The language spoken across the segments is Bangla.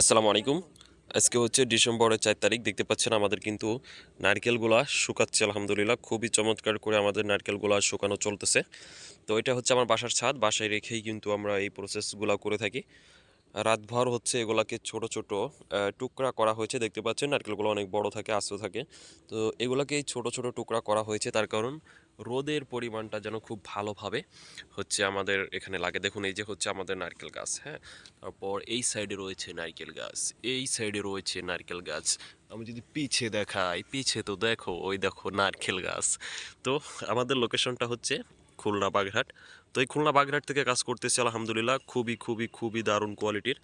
আসসালামু আলাইকুম। আজকে হচ্ছে ডিসেম্বরের ৪ তারিখ। দেখতে পাচ্ছেন আমাদের কিন্তু নারকেলগুলা শুকাচ্ছে আলহামদুলিল্লাহ। খুবই চমৎকার করে আমাদের নারকেলগুলা শুকানো চলতেছে। তো এটা হচ্ছে আমার বাসার ছাদ। বাসায় রেখেই কিন্তু আমরা এই প্রসেসগুলা করে থাকি। রাতভর হচ্ছে এগুলাকে ছোট, ছোট টুকরা করা হয়েছে। দেখতে পাচ্ছেন নারকেলগুলো অনেক বড় থাকে, আস্ত থাকে। তো এগুলাকেই ছোট, ছোট টুকরা করা হয়েছে তার কারণ রোদের পরিমাণটা যেন খুব ভালোভাবে হচ্ছে আমাদের এখানে লাগে। দেখুন এই যে হচ্ছে আমাদের নারকেল গাছ, হ্যাঁ? তারপর এই সাইডে রয়েছে নারকেল গাছ, এই সাইডে রয়েছে নারকেল গাছ। আমি যদি পিছে দেখাই, পিছে তো দেখো, ওই দেখো নারকেল গাছ। তো আমাদের লোকেশনটা হচ্ছে খুলনা বাগেরহাট। তো এই খুলনা বাগেরহাট থেকে কাজ করতেছি আলহামদুলিল্লাহ। খুবই খুবই খুবই দারুণ কোয়ালিটির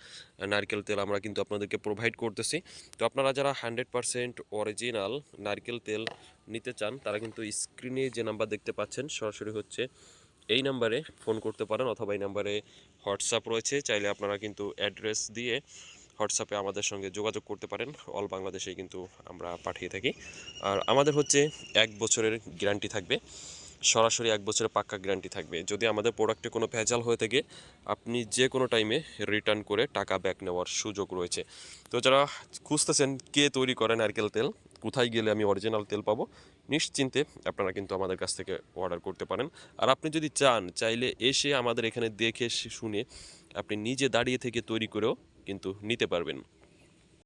নারকেল তেল আমরা কিন্তু আপনাদেরকে প্রোভাইড করতেছি। তো আপনারা যারা 100% অরিজিনাল নারকেল তেল নিতে চান তারা কিন্তু স্ক্রিনে যে নাম্বার দেখতে পাচ্ছেন সরাসরি হচ্ছে এই নাম্বারে ফোন করতে পারেন, অথবা এই নাম্বারে হোয়াটসঅ্যাপ রয়েছে। চাইলে আপনারা কিন্তু অ্যাড্রেস দিয়ে হোয়াটসঅ্যাপে আমাদের সঙ্গে যোগাযোগ করতে পারেন। অল বাংলাদেশেই কিন্তু আমরা পাঠিয়ে থাকি। আর আমাদের হচ্ছে 1 বছরের গ্যারান্টি থাকবে, সরাসরি 1 বছরের পাক্কা গ্যারান্টি থাকবে। যদি আমাদের প্রোডাক্টে কোনো ভেজাল হয়ে থাকে আপনি যে কোনো টাইমে রিটার্ন করে টাকা ব্যাক নেওয়ার সুযোগ রয়েছে। তো যারা খুঁজতেছেন কে তৈরি করে নারকেল তেল, কোথায় গেলে আমি অরিজিনাল তেল পাবো, নিশ্চিন্তে আপনারা কিন্তু আমাদের কাছ থেকে অর্ডার করতে পারেন। আর আপনি যদি চান চাইলে এসে আমাদের এখানে দেখে শুনে আপনি নিজে দাঁড়িয়ে থেকে তৈরি করেও কিন্তু নিতে পারবেন।